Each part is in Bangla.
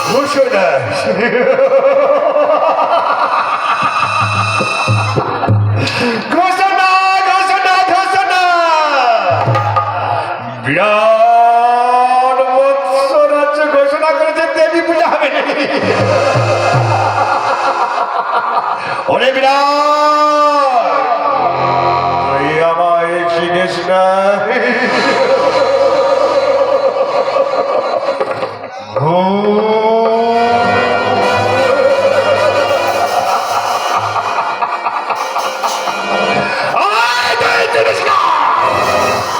ঘোষণা ঘোষণা ঘোষণা ঘোষণা বিরাট মৎস্যরাজ্য ঘোষণা করেছে দেবী পূজা হবে ওরে বিরাট তুই আমায় চিনিস না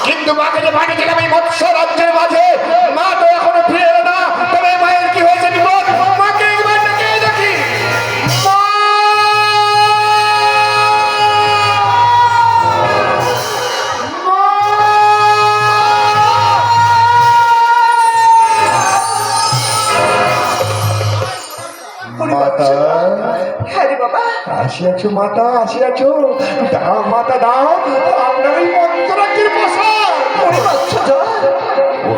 কিন্তু মাকে যে ভাগেছিলাম এই মৎস্য রাজ্যের মাঝে মা তো এখনো ফিরে এলো না তবে মায়ের কি হয়েছে বিপদ মাকে একবার ডেকে দেখি মাতা আসিয়াছো মাতা আসিয়াছো দাও মাতা দাও আপনার এই মন্ত্রাজ্যের প্রসাদ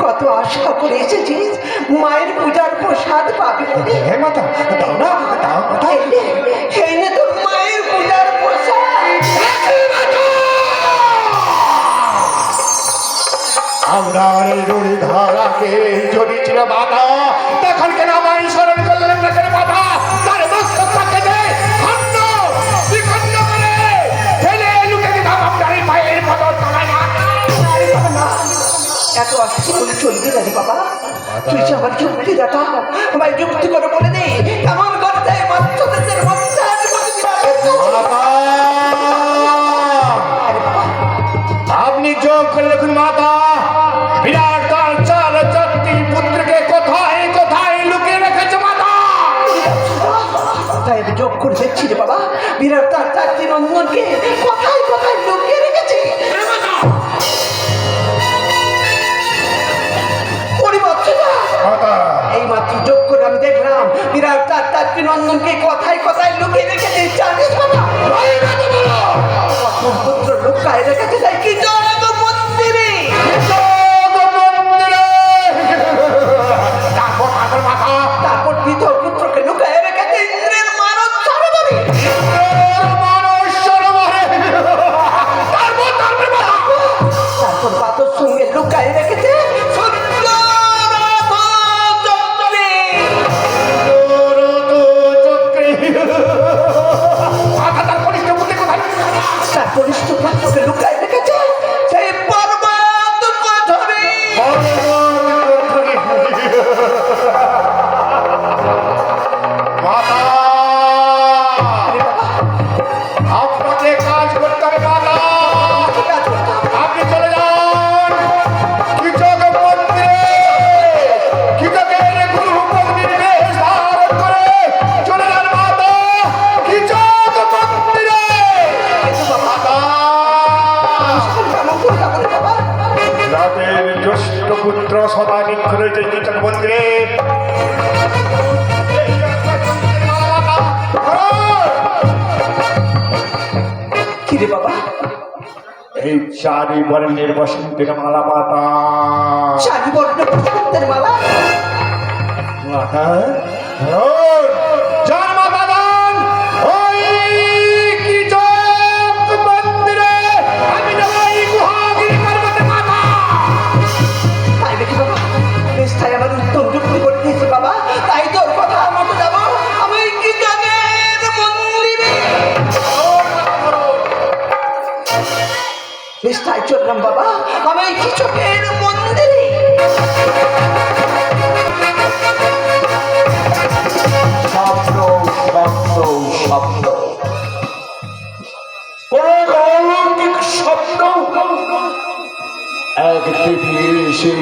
কত আশা করে এসেছিস মায়ের পূজার প্রসাদ পাবি হ্যাঁ মাতা দাও না দাও মাতা এই নে তোর মায়ের পূজার প্রসাদ আপনার এই রুড়ি ধারাকে যদি ছিল মাতা তখন কেন আমার স্মরণ করলেন না কেন মাতা তার মস্তকটাকে দে খণ্ড বিখণ্ড করে ফেলে লুকে দিতাম আপনার এই পায়ের পদর তলায় না এত অস্থির করে চলবে না রে বাবা তুই যে আমার যুক্তি দাতা আমায় যুক্তি করে বলে দে আমার গর্দায় মৎস্যদের আপনি যোগ করে দেখুন মাতা বিরাট তার চার চারটি পুত্রকে কোথায় কোথায় লুকিয়ে রেখেছে মাতা তাই আমি যোগ করে দেখছি রে বাবা বিরাট তার চারটি নন্দনকে কোথায় কোথায় লুকিয়ে রেখেছে এই মাত্র যোগ করে আমি দেখলাম বিরাট তার চারটি নন্দনকে কোথায় কোথায় লুকিয়ে রেখেছে জানিস বাবা কত পুত্র লুকায় রেখেছে তাই কি জগৎ মন্দিরে তারপর দ্বিতীয় পুত্রকে লুকায় রেখেছে ইন্দ্রের মানব সরোবরে তারপর পাথর সঙ্গে লুকায় রেখেছে তার কনিষ্ঠ পুত্রকে লুকায় রেখেছে সেই পর্বত কথরে মাতা আপনাকে কাজ করতে হবে মাতা আপনি চলে যান কৃষক মন্দিরে কৃষকের গুরু পত্নীর বেশ ধারণ করে চলে যান মাতা কৃষক মন্দিরে রাতের জ্যেষ্ঠ পুত্র সদা নিক্ষর হয়েছে কৃষক মন্দিরে কিরে বাবা এই চারি বর্ণের বসন্তের মালা মাতা চারি বর্ণের বসন্তের মালা মাতা যান মাতা যান ওই কৃষক মন্দিরে আমি যাব এই গুহাগিরি পর্বতে মাতা তাই দেখি বাবা বেশ তাই আমার উত্তম যুক্তি করে দিয়েছে বাবা তাই তোর কথা মতো যাবো আমি কি জগের মন্দিরে বেশ তাই চললাম বাবা আমি কৃষকের মন্দিরে শব্দ শব্দ শব্দ অলৌকিক শব্দ এক দেবী এসে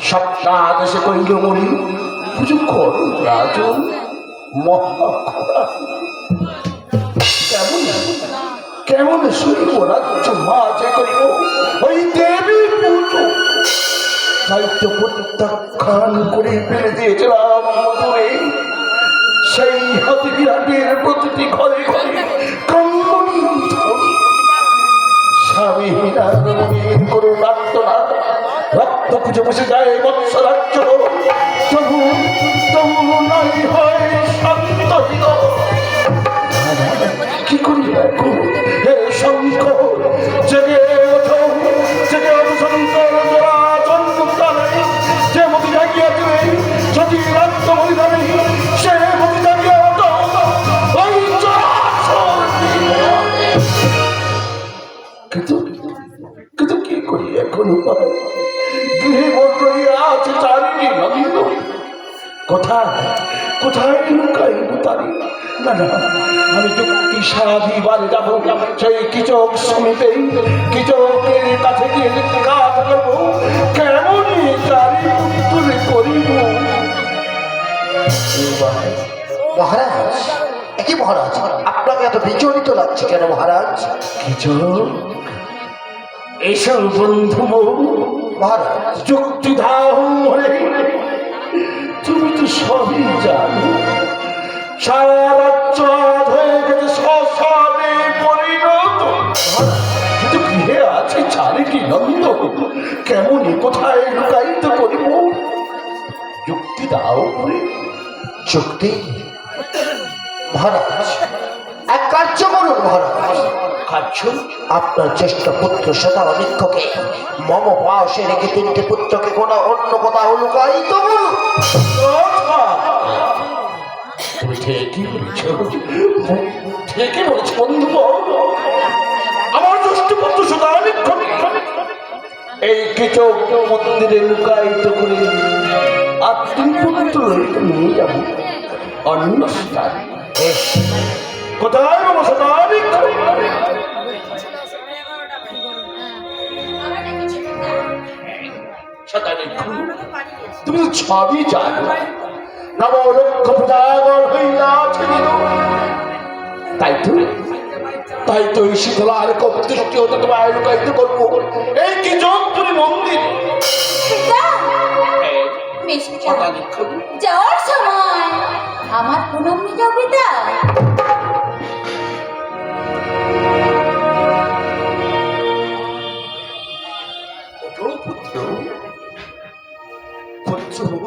সপ্তাহে কহিল মনি পুজো করো রাজন মহাখরা কেমন কেমন শুনিব রাজ্য মাঝে করিব ওই দেবীর পুজো দায়িত্ব প্রত্যাখ্যান করে ফেলে দিয়েছিলাম মধুরে সেই হাতি বিরাটের প্রতিটি ঘরে ঘরে কম্বনী স্বামী হীরার করুন আত্মনাথ রক্ত পুজো বসে যায় মৎস্য রাজ্য তবু তবু কোথায় কোথায় লুকাই তারি? না না, আমি যুক্তি সারাদিবার যাব সেই কিচক সমিতে, কিচকের কাছে গিয়ে কাজ করবো কেমনই তারি তুলে করিব। মহারাজ, কি মহারাজ আপনাকে এত বিচলিত লাগছে কেন মহারাজ? কিচক এসব বন্ধু মহারাজ, যুক্তি দাও মনে, তুমি তো সবই জানো। সারা রাজ্য আজ হয়ে গেছে শ্মশানে পরিণত, কিন্তু গৃহে আছে চারিটি নন্দ, কেমনই কোথায় লুকায়িত করিব? যুক্তি দাও মনে। যুক্তি? মহারাজ, এক কার্য করুন মহারাজ। কার্য? আপনার জ্যেষ্ঠ পুত্র শতানিক্ষকে মম পাশে রেখে 3টে পুত্রকে কোনো অন্য কোথাও লুকায়িত করুন। তুমি ঠিকই বলেছ, ঠিকই বলেছ বন্ধু। আমার জ্যেষ্ঠ পুত্র শতানিক্ষ এই কিচক মন্দিরে লুকায়িত করে আর 3 পুত্র নিয়ে যাব অন্য স্থানে। কোথায় বাবা শতানিক্ষ? তুমি তো সবই জানো, নবলক্ষ প্রজাগণ হইয়াছে, তাই তো এই শীতলার কপ্তৃষ্টি হতে তোমায় লুকায়িত করবো এই কি জগপুরি মন্দির। যাওয়ার সময় আমার প্রণাম নিয়ে যাও পিতা।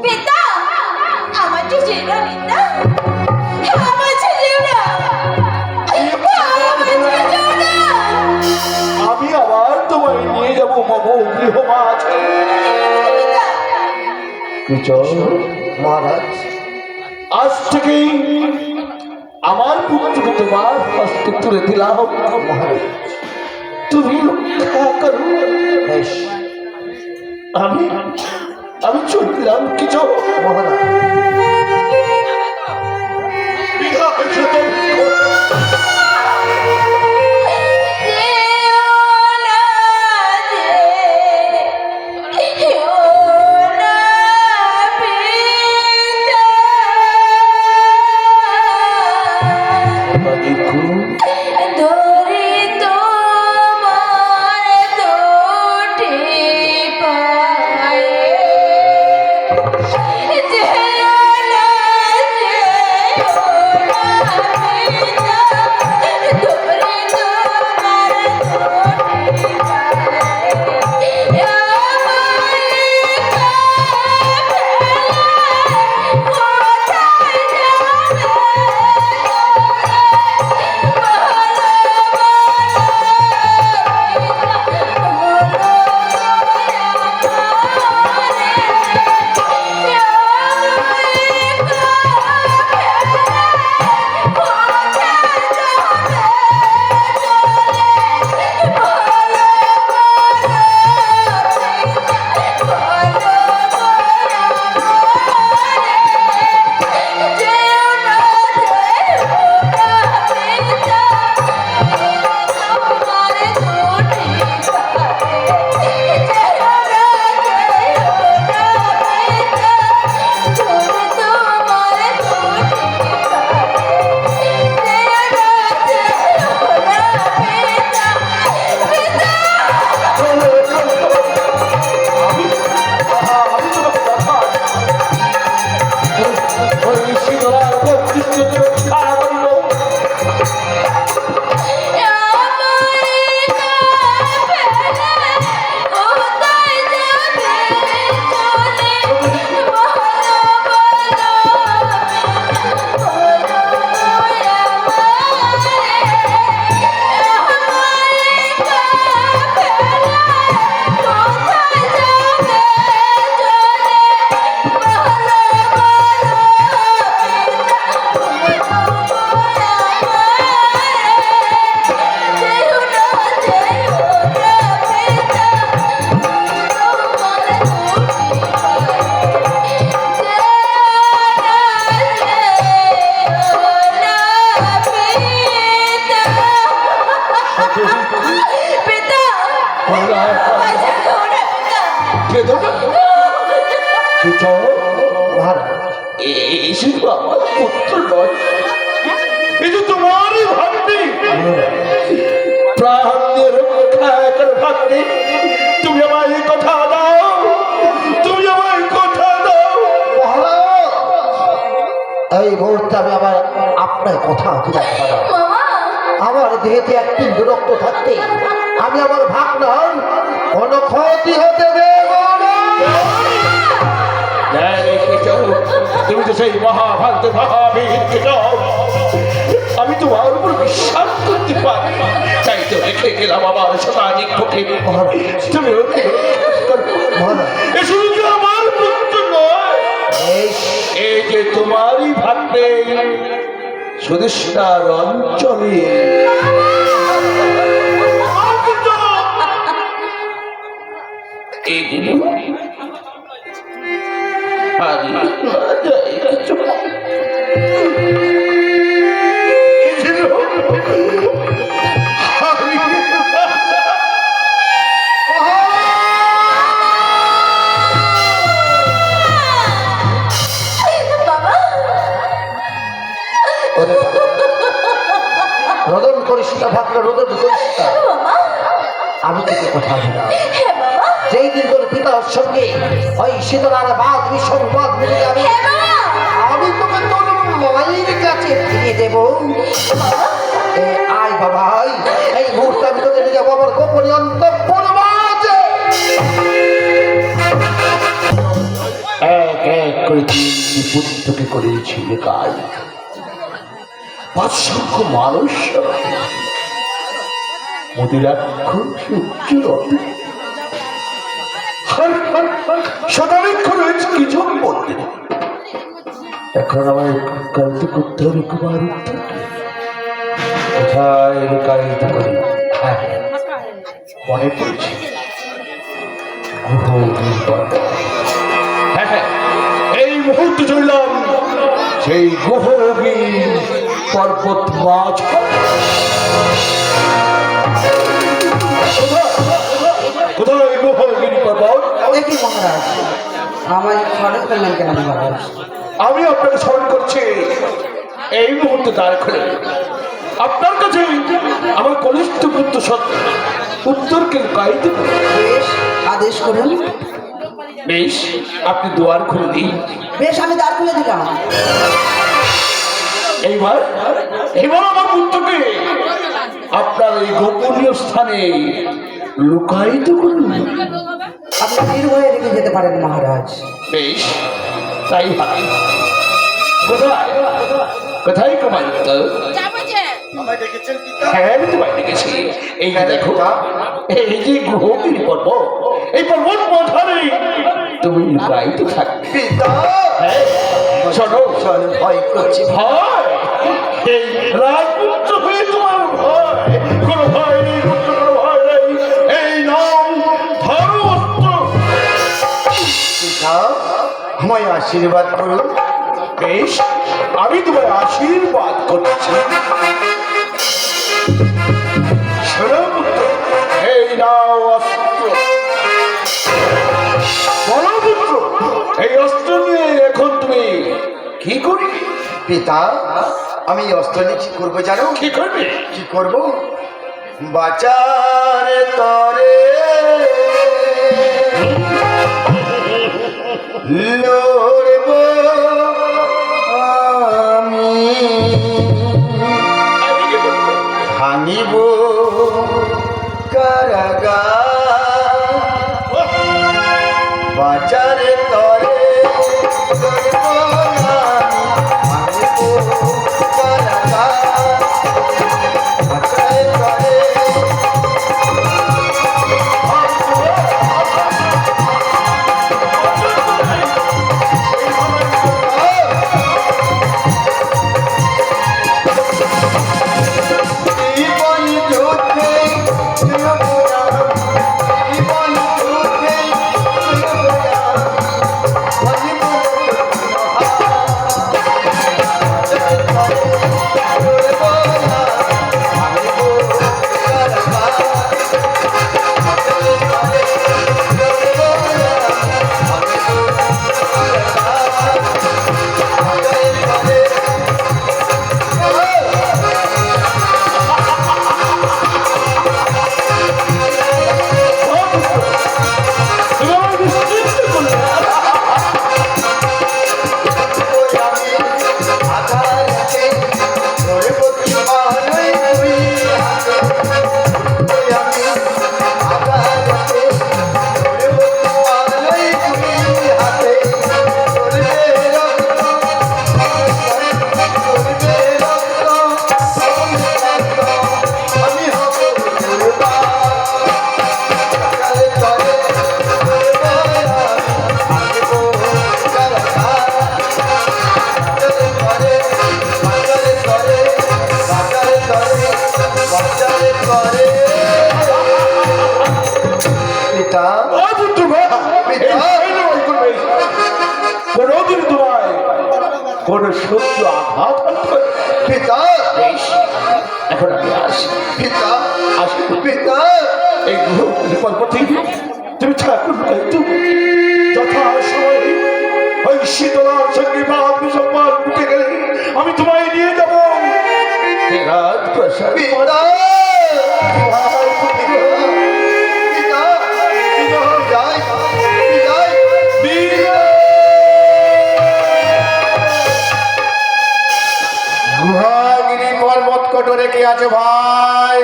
পিতা আমার যে ছেলেরা পিতা, আমার ছেলেরা, আমি আবার তোমায় নিয়ে যাবো মম গৃহমাঝে। মহারাজ, আজ থেকেই আমার পুত্রকে তোমার হস্তে তুলে দিলাম। মহারাজ, তুমি রক্ষা করো। বেশ, আমি চললাম কিছু। মহারাজ। শুধু আমার পুত্র নয়, এই যে তোমারই ভাগ্নে, প্রাণ দিয়ে রক্ষা করে ভাগ্নে, তুমি আমায় কথা দাও, তুমি আমায় কথা দাও। এই মুহূর্তে আমি আবার আপনার কথা দিলাম মামা আমার দেহেতে একটি রক্ত থাকতে আমি আমার ভাবনার কোনো ক্ষতি হতে দেব না। তুমি তো সেই মহাভারত মহাবীর আমি তোমার উপর বিশ্বাস করতে পারি, তাই তো রেখে গেলাম আমার শতাধিক পক্ষে। তুমি শুধু যে আমার পুত্র নয়, এই যে তোমারই ভাগ্নে সুদেষ্টার অঞ্চলে এগুলো রোদন করিস না ভাবনা, রোদন করিস না। আমি তোকে কথা দিলাম, যেই দিন তোর পিতার সঙ্গে ওই শীতলার বাদ বিসংবাদ মিলে যাবে, আমি তোকে তোর মায়ের কাছে ফিরিয়ে দেব। আয় বাবা আয়, এই মুহূর্তে আমি তোকে নিয়ে যাবো আমার গোপনী অন্তঃপুর মাঝে। এক এক করে তিনটি পুত্রকে করেছিল কাজ, 500 মানুষ মদিরাক্ষ সূর্য শতাধিক রয়েছে কিছু মন্দির। এখন আমার কালকে করতে হবে কুমার, কোথায় লুকায়িত করি? হ্যাঁ, মনে পড়ছে হ্যাঁ হ্যাঁ, এই মুহূর্তে চললাম সেই গহীন পর্বত মাঝ। কোথায় গহীন পর্বত? দেখি মহারাজ, আমার স্মরণ করলেন কেন মহারাজ? আমি আপনাকে স্মরণ করছি, এই মুহূর্তে দ্বার খুলে আপনার কাছে আমার কনিষ্ঠ পুত্র সত্য উত্তরকে লুকাইতে পারি। বেশ, আদেশ করুন। বেশ, আপনি দুয়ার খুলে দিন। বেশ, আমি দ্বার খুলে দিলাম। এইবার এবার আমার পুত্রকে আপনার এই গোপনীয় স্থানে লুকায়িত করুন। আপনি নির্ভয়ে রেখে যেতে পারেন মহারাজ। বেশ, তাই হয়। কোথায় কোথায় কমাই? হ্যাঁ, আমি তোমায় দেখেছি। এই যে দেখো, এই যে গভীর পর্বত, এই পর্বত মাথারে তুমি লুকায়িত থাকবে। হ্যাঁ, শোনো, ভয় করছি। ভয়? এই রাজপুত্র হয়ে তোমার ভয়? কোনো ভয় নেই, কোনো ভয় নেই। এই নাম ধরো অস্ত্র। আমায় আশীর্বাদ করুন। বেশ, আমি তোমায় আশীর্বাদ করছি। শোনো পুত্র, এই নাও অস্ত্র। বলো পুত্র, এই অস্ত্র নিয়ে এখন তুমি কি করবে? পিতা, আমি অস্ত্র নিয়ে কি করবো জানো? কি করবে? কি করবো? বাঁচার তরে লড়ব আমি, ভাঙিব কারাগার, বাঁচার তরে লড়ব আমি, ভাঙিব কারাগার, বাঁচার তরে সত্য আঘাত করবে। পিতা বেশ, এখন আমি আসি। পিতা আসি পিতা এই পর্বতে তুমি ঠাকুর গাইতো যথা সময় ওই শীতলার সঙ্গে বাদ বিসম্মান উঠে গেলে আমি তোমায় নিয়ে যাবো রাজপ্রাসাদ। পিতা পিতা যাই পিতা গুহাগিরি পর্বত কটরে কে আছে ভাই?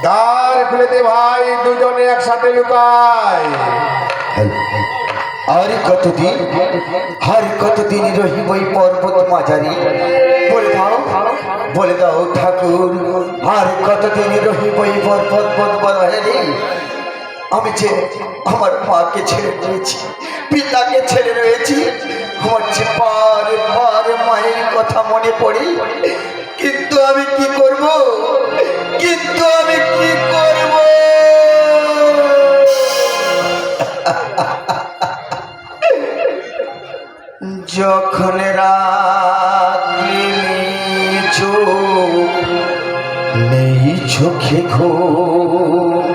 দ্বার খুলে দে ভাই, দুজনে একসাথে লুকায়। আর কতদিন রহিব এই পর্বত মাঝারি? বলে দাও ঠাকুর, আর কতদিন রহিব এই পর্বত মাঝারি? আমি যে আমার মাকে ছেড়ে রয়েছি, পিতাকে ছেড়ে রয়েছি, আমার যে বারে বারে মায়ের কথা মনে পড়ে, কিন্তু আমি কি করব? যখন রাত্রি নেই চোখে ঘুম,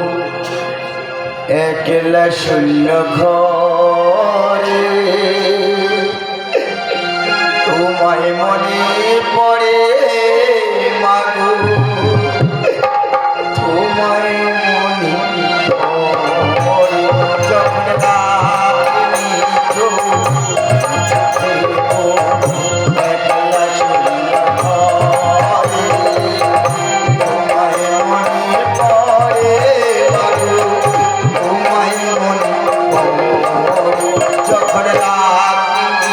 একলা শূন্য ঘরে তোমায় মনে পড়ে মাগো, তোমায় মনে পড়ে। যখন রাত্রি একলা শূন্য ঘরে তোমায় মনে পড়ে মাগো, তোমায় মনে পড়ে। যখন রাত্রি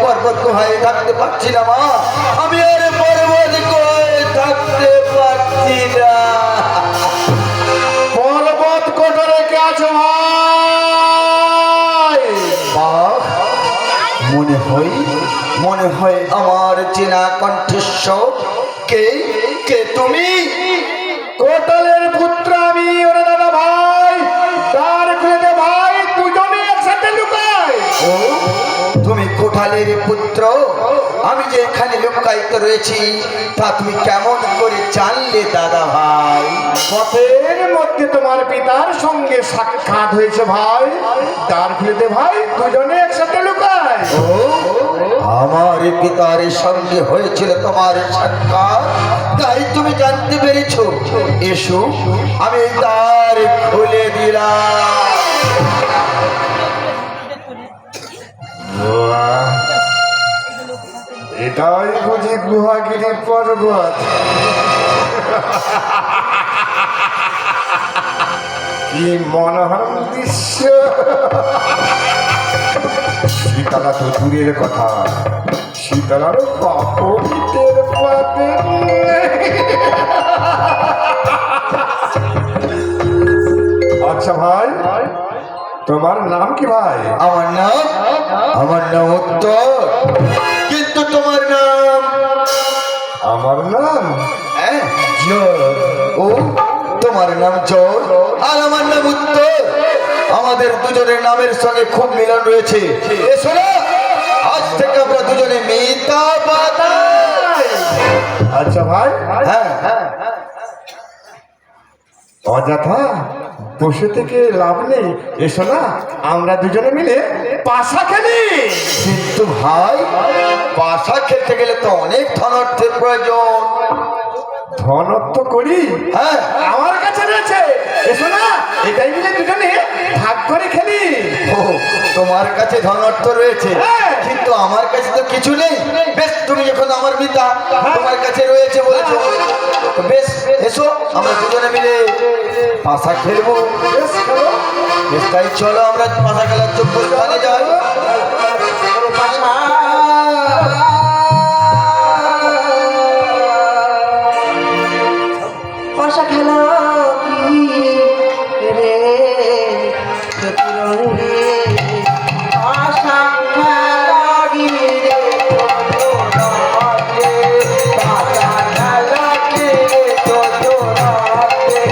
পর্বত গুহায় থাকতে পারছি না মা, আমি আর পর্বত গুহায় থাকতে পারছি না। পর্বত কোটরে কে আছে ভাই? মনে হয় আমার চেনা কণ্ঠস্বর। কে কে তুমি? কোটালের পুত্র আমি, ওরে দাদা ভাই, দ্বার খুলে দে ভাই, দুজনে একসাথে লুকায়। ও তুমি কোঠালের পুত্র আমি যে এখানে লুকায়িত রয়েছি তা তুমি কেমন করে জানলে দাদা ভাই? পথের মধ্যে তোমার পিতার সঙ্গে সাক্ষাৎ হয়েছে ভাই, দ্বার খুলে দে ভাই, দুজনে একসাথে লুকায়। ও আমার পিতার সঙ্গে হয়েছিল তোমার সাক্ষাৎ, তাই তুমি জানতে পেরেছো। এসো আমি এই দ্বার খুলে দিলাম। এটাই বুঝি গুহাগিরি পর্বত। কি মনোহর দৃশ্য! শীতলা তো দূরের কথা, শীতলারও পাপের পাতে। আচ্ছা ভাই, তোমার নাম কি ভাই? আমার নাম উত্তর, কিন্তু তোমার নাম? আমার নাম জোর। ও তোমার নাম জোর আর আমার নাম উত্তর, আমাদের দুজনের নামের সঙ্গে খুব মিলন রয়েছে। এসো না, আজ থেকে আমরা দুজনে মিতা বাতাই। আচ্ছা ভাই, হ্যাঁ অযথা বসে থেকে লাভ নেই, এসো না আমরা দুজনে মিলে পাশা খেলি। কিন্তু ভাই পাশা খেলতে গেলে তো অনেক ধনার্থের প্রয়োজন। ধনত্ব করি, হ্যাঁ আমার কাছে রয়েছে, এসো না এটাই মিলে দুজনে ভাগ করে খেলি। ও তোমার কাছে ধনার্থ রয়েছে, কিন্তু আমার কাছে তো কিছু নেই। বেশ, তুমি যখন আমার মিতা তোমার কাছে রয়েছে বলেছো, তো বেশ এসো আমরা দুজনে মিলে পাশা খেলবো। বেশ, খেলো। বেশ, তাই চলো আমরা পাশা খেলার যোগ্য স্থানে যাই। পাশা খেলা কি রে চতুরঙ্গে, পাশা খেলা কি রে চতুরঙ্গে, পাশা খেলা কি রে চতুরঙ্গে,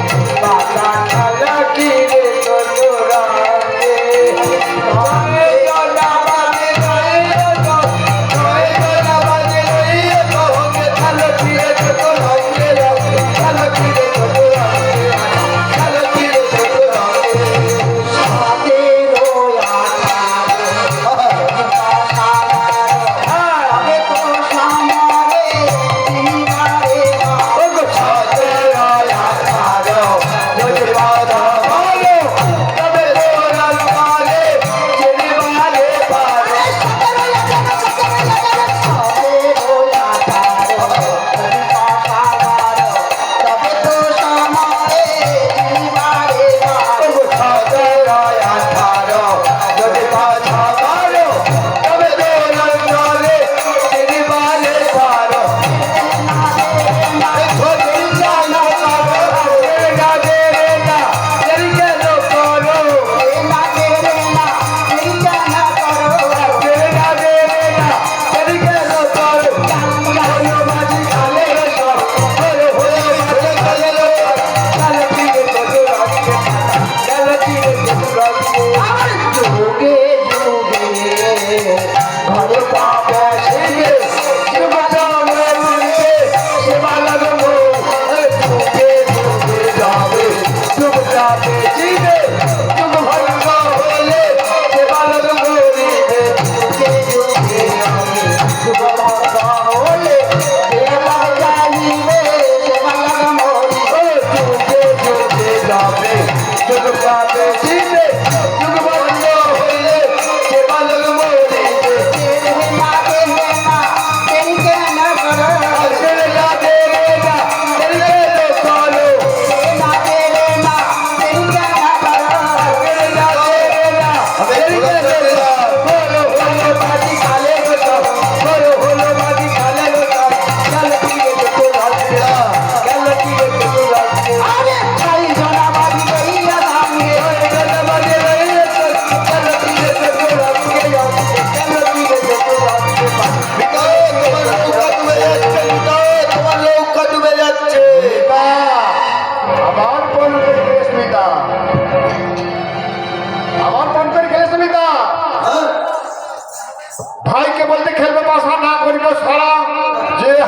পাশা খেলা কি রে চতুরঙ্গে।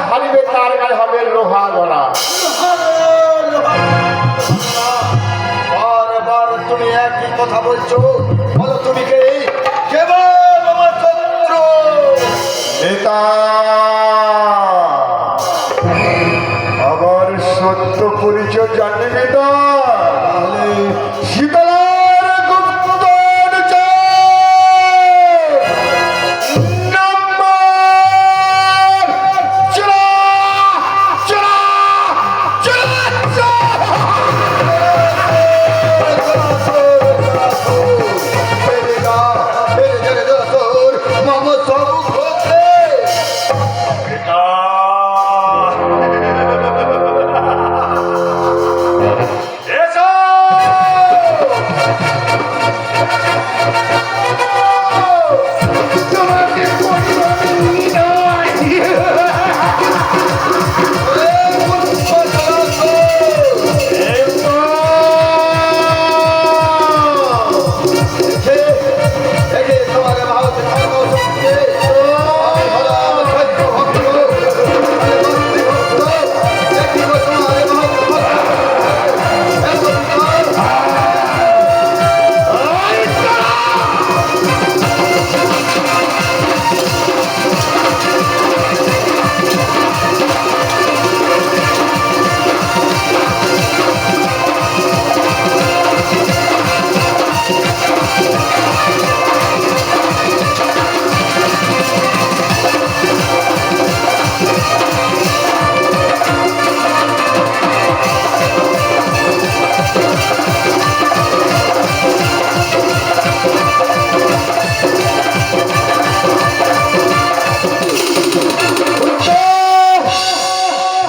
হারিবে তার গায়ে হবে লোহা গলা। বারবার তুমি একই কথা বলছো, বলো তুমি কে? কেবল আমার শত্রু। নেতা আমার সত্য পরিচয় জানি নেতা। শীতলার গুপ্তধন নাম্বার চোরা চোরা চোরা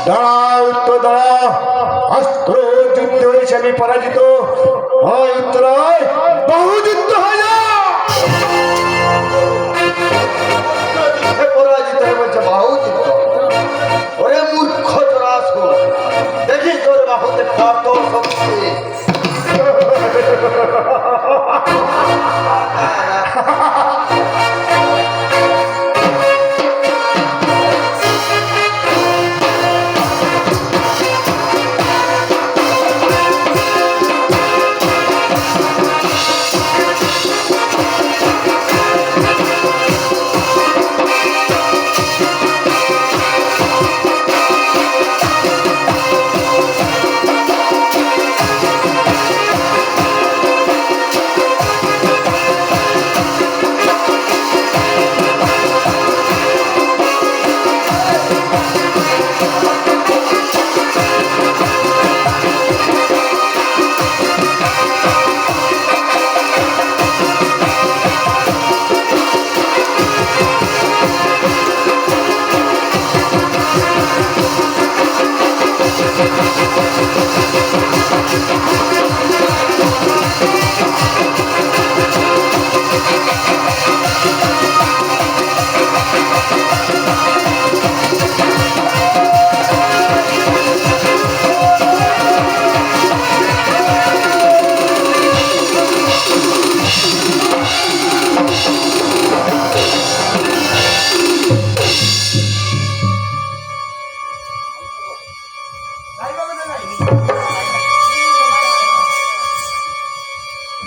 দাঁড়াও তো দাঁড়া, অস্ত্র যুদ্ধ হয়েছে আমি পরাজিত, উত্তরায় বহু যুদ্ধ হয়ে যা। পরাজিত হয়ে বলছে বাহু যুদ্ধ। ওরে মূর্খ জরাসুর, দেখি তোর বাহুতে কত শক্তি।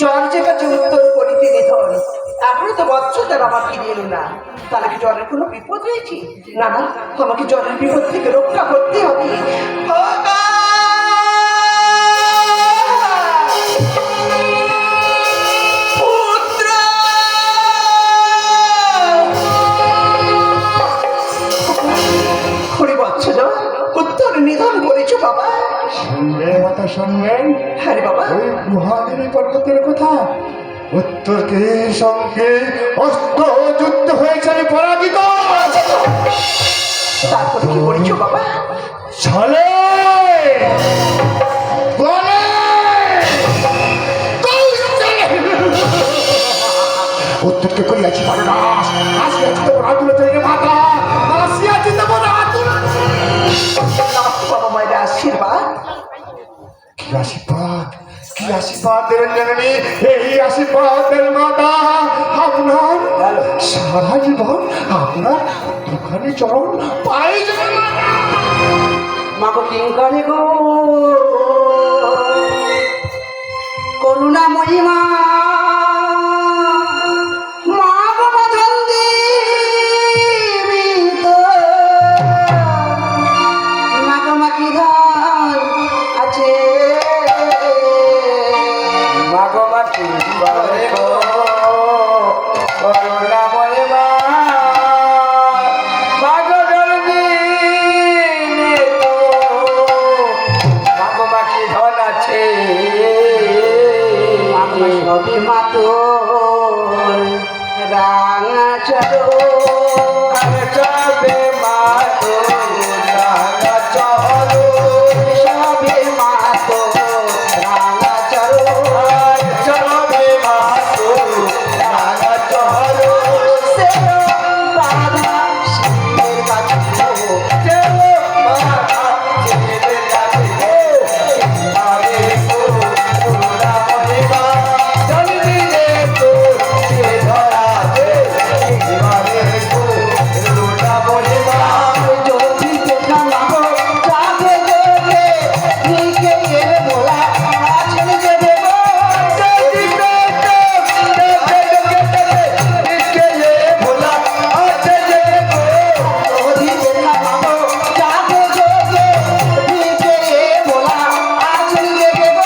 জ্বর যে কাছে উত্তর করিতে নিধন, এখনো তো বৎসর আমার ফিরে এলো না। তাহলে কি জ্বরের কোনো বিপদ হয়েছে? না না, আমাকে জ্বরের বিপদ থেকে রক্ষা করতে হবে। উত্তর নিধন করেছো বাবা। শুনবে কথা শুনবেন, হ্যাঁ রে বাবা। ওই মহাদেবী পর্বতের কথা। উত্তরকে সঙ্গে অস্ত্র যুদ্ধ হয়েছে আমি পরাজিত। তারপরে কি করেছো বাবা? ছলে বলে উত্তরকে করিয়াছি পারে না, আসিয়াছি তোমার আতুল তৈরি মাতা, আসিয়াছি তোমার আতুল। বাবা মায়ের আশীর্বাদ। কি আশীর্বাদ, কি আশীর্বাদ দেবেন জানেনি? এই আশীর্বাদের মাতা আপনার সারা জীবন আপনার দুখানে চরণ পায়ে যেন মাগো কিঙ্করে গো করুণাময়ী মা মা গো বাঁধন দেবী তো মাগো মাকি ধান আছে মাগো মা কিঙ্করে গো করুণাময়ী মা মাগো দর্দিনী তো মাগো মা কি ধন আছে মাগো সবে মাতোর রাঙা চলো চবে মা তো রাঙা চলো সবে মাতোর রাঙা চলো চবে মা তো রাঙা চলো বাবা শিবের কাছে চলো মা ছেলে কাছে আরে তো করুণাময়ী মা জলদি রে তো কে ধরাতে আরে তো করুণাময়ী মা যদি দেখা মাগো যাবে যোগে নিকে এলে বলা আছেন যে দেব যদি দেখা মাগো যাবে যোগে নিকে এলে বলা আছেন যে দেব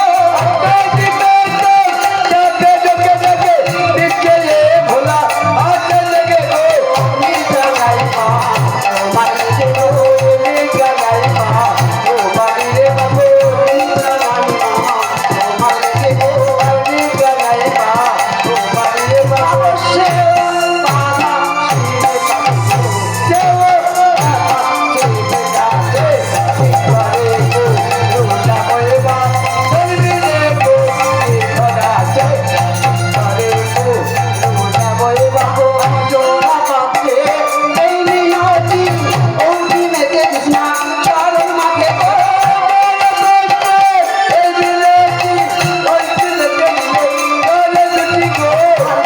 নিতা নাই মা মানে দেব নিতা নাই মা মানে দেব অবশ্যই বাবা শিবের কাছে জোড়া পাতে এই নিয়তি অঙ্গি মেতে কৃষ্ণা চরণ মাকে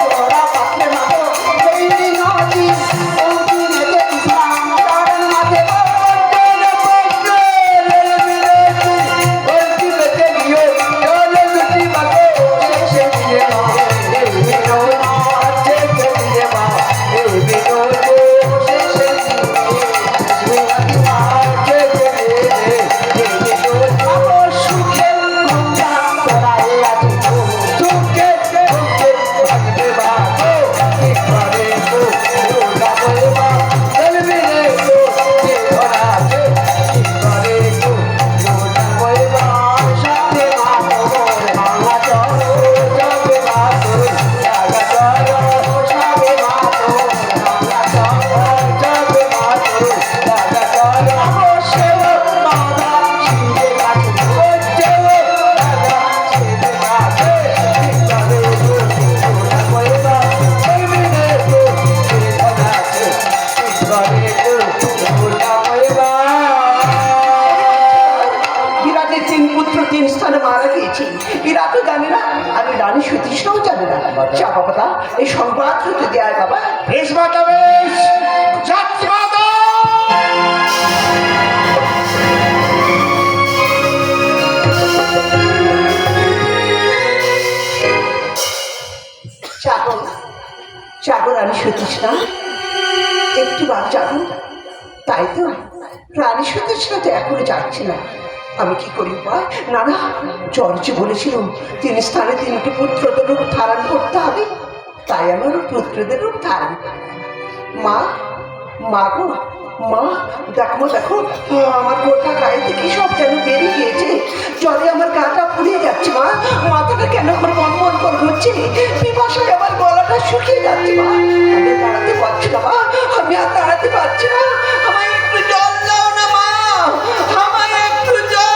জোড়া পাতে মাগো এই নিয়তি অঙ্গি মেতে কৃষ্ণা চরণ মাকে সুখে মুক্তা তোরাই আছে সাথে মাতোর ভাঙা চলো সাথে মাতোর ভাঙা চলো অবশ্যই বাবা শিবের কাছে বিরাটের 3 পুত্র 3 স্থানে মারা গিয়েছি বিরাটও জানে না আমি রানী সুতৃষ্ণাও জানে না চা বাবা এই সংবাদ হতে দেয় বাবা বেশ মাতা বেশ যাচ্ছি মাতা চাকর চাকর রানী সুতৃষ্ণা একটু বার যাবো তাই তো রানী সুতৃষ্ণা তো এখনো যাচ্ছে না আমি কি করি উপায় না না জর্জ বলেছিল 3 স্থানে 3টি পুত্রদের রূপ ধারণ করতে হবে তাই আমার পুত্রদের রূপ ধারণ মা মা গো মা দেখো আমার গোটা গায়ে থেকে সব যেন বেরিয়ে গিয়েছে জলে আমার গাটা পুড়িয়ে যাচ্ছে মা মাথাটা কেন করে মন করে ঘুরছে পিপাসায় আমার গলাটা শুকিয়ে যাচ্ছে মা আমি দাঁড়াতে পারছি না মা আমি আর দাঁড়াতে পারছি না আমায় একটু জল দাও না মা আমায় একটু জল